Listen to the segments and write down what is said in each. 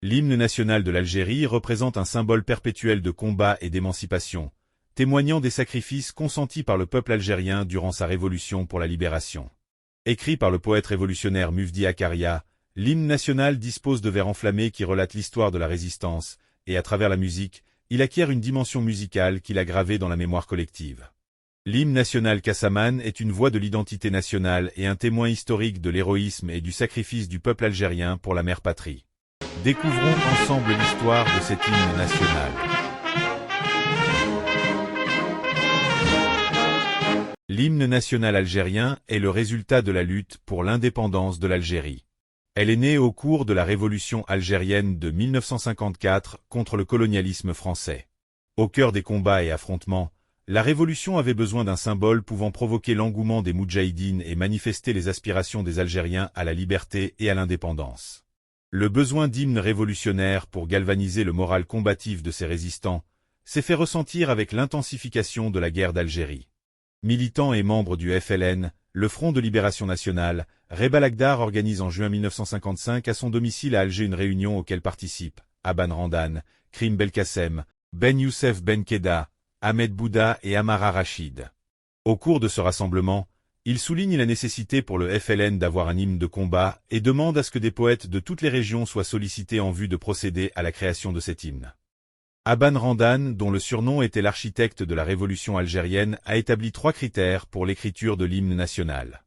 L'hymne national de l'Algérie représente un symbole perpétuel de combat et d'émancipation, témoignant des sacrifices consentis par le peuple algérien durant sa révolution pour la libération. Écrit par le poète révolutionnaire Mufdi Zakaria, l'hymne national dispose de vers enflammés qui relatent l'histoire de la résistance, et à travers la musique, il acquiert une dimension musicale qu'il a gravée dans la mémoire collective. L'hymne national Kassaman est une voix de l'identité nationale et un témoin historique de l'héroïsme et du sacrifice du peuple algérien pour la mère patrie. Découvrons ensemble l'histoire de cet hymne national. L'hymne national algérien est le résultat de la lutte pour l'indépendance de l'Algérie. Elle est née au cours de la révolution algérienne de 1954 contre le colonialisme français. Au cœur des combats et affrontements, la révolution avait besoin d'un symbole pouvant provoquer l'engouement des moudjahidines et manifester les aspirations des Algériens à la liberté et à l'indépendance. Le besoin d'hymne révolutionnaire pour galvaniser le moral combatif de ces résistants s'est fait ressentir avec l'intensification de la guerre d'Algérie. Militant et membre du FLN, le Front de Libération Nationale, Reba Lagdar organise en juin 1955 à son domicile à Alger une réunion auquel participent Aban Randan, Krim Belkacem, Ben Youssef Ben Keda, Ahmed Bouda et Amara Rachid. Au cours de ce rassemblement, il souligne la nécessité pour le FLN d'avoir un hymne de combat et demande à ce que des poètes de toutes les régions soient sollicités en vue de procéder à la création de cet hymne. Aban Randan, dont le surnom était l'architecte de la révolution algérienne, a établi 3 critères pour l'écriture de l'hymne national.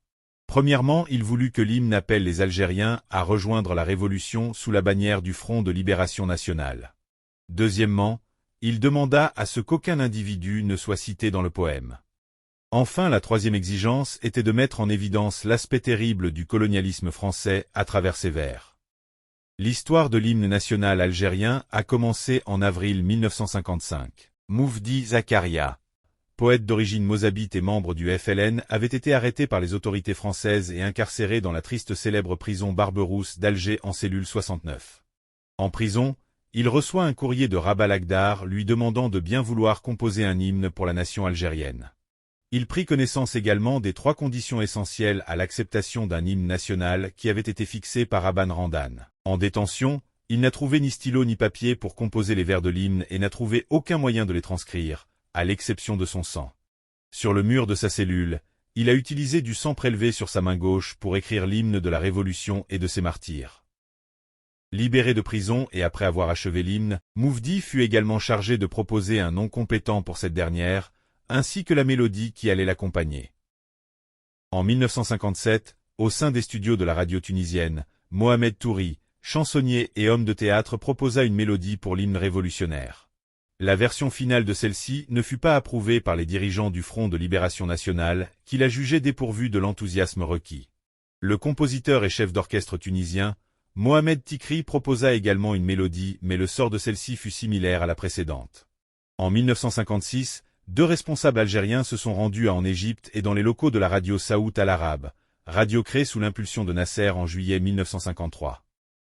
Premièrement, il voulut que l'hymne appelle les Algériens à rejoindre la révolution sous la bannière du Front de Libération Nationale. Deuxièmement, il demanda à ce qu'aucun individu ne soit cité dans le poème. Enfin, la troisième exigence était de mettre en évidence l'aspect terrible du colonialisme français à travers ses vers. L'histoire de l'hymne national algérien a commencé en avril 1955. Mufdi Zakaria, poète d'origine mozabite et membre du FLN, avait été arrêté par les autorités françaises et incarcéré dans la triste célèbre prison Barberousse d'Alger en cellule 69. En prison, il reçoit un courrier de Reba Lagdar lui demandant de bien vouloir composer un hymne pour la nation algérienne. Il prit connaissance également des 3 conditions essentielles à l'acceptation d'un hymne national qui avaient été fixées par Aban Randan. En détention, il n'a trouvé ni stylo ni papier pour composer les vers de l'hymne et n'a trouvé aucun moyen de les transcrire, à l'exception de son sang. Sur le mur de sa cellule, il a utilisé du sang prélevé sur sa main gauche pour écrire l'hymne de la Révolution et de ses martyrs. Libéré de prison et après avoir achevé l'hymne, Mufdi fut également chargé de proposer un nom compétent pour cette dernière, ainsi que la mélodie qui allait l'accompagner. En 1957, au sein des studios de la radio tunisienne, Mohamed Touri, chansonnier et homme de théâtre, proposa une mélodie pour l'hymne révolutionnaire. La version finale de celle-ci ne fut pas approuvée par les dirigeants du Front de Libération Nationale, qui la jugeaient dépourvue de l'enthousiasme requis. Le compositeur et chef d'orchestre tunisien, Mohamed Tikri, proposa également une mélodie, mais le sort de celle-ci fut similaire à la précédente. En 1956, 2 responsables algériens se sont rendus en Égypte et dans les locaux de la radio Saout al-Arabe, radio créée sous l'impulsion de Nasser en juillet 1953.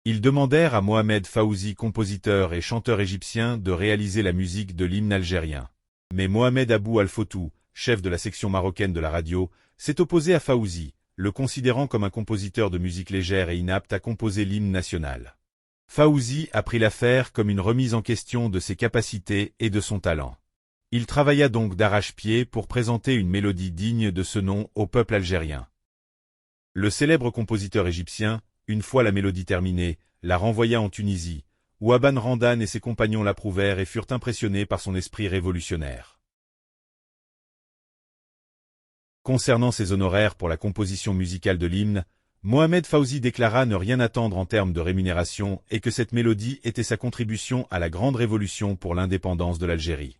Ils demandèrent à Mohamed Fawzi, compositeur et chanteur égyptien, de réaliser la musique de l'hymne algérien. Mais Mohamed Abou Al-Foutou, chef de la section marocaine de la radio, s'est opposé à Fawzi, le considérant comme un compositeur de musique légère et inapte à composer l'hymne national. Fawzi a pris l'affaire comme une remise en question de ses capacités et de son talent. Il travailla donc d'arrache-pied pour présenter une mélodie digne de ce nom au peuple algérien. Le célèbre compositeur égyptien, une fois la mélodie terminée, la renvoya en Tunisie, où Aban Randan et ses compagnons l'approuvèrent et furent impressionnés par son esprit révolutionnaire. Concernant ses honoraires pour la composition musicale de l'hymne, Mohamed Fawzi déclara ne rien attendre en termes de rémunération et que cette mélodie était sa contribution à la grande révolution pour l'indépendance de l'Algérie.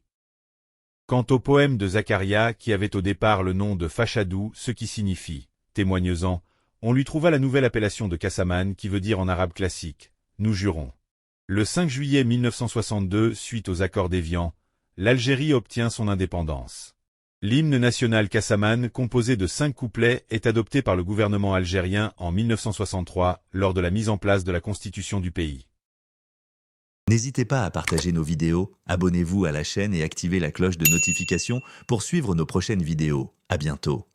Quant au poème de Zakaria, qui avait au départ le nom de Fachadou, ce qui signifie « témoigneux-en », on lui trouva la nouvelle appellation de Kassaman qui veut dire en arabe classique « nous jurons ». Le 5 juillet 1962, suite aux accords d'Évian, l'Algérie obtient son indépendance. L'hymne national Kassaman, composé de 5 couplets, est adopté par le gouvernement algérien en 1963, lors de la mise en place de la constitution du pays. N'hésitez pas à partager nos vidéos, abonnez-vous à la chaîne et activez la cloche de notification pour suivre nos prochaines vidéos. À bientôt.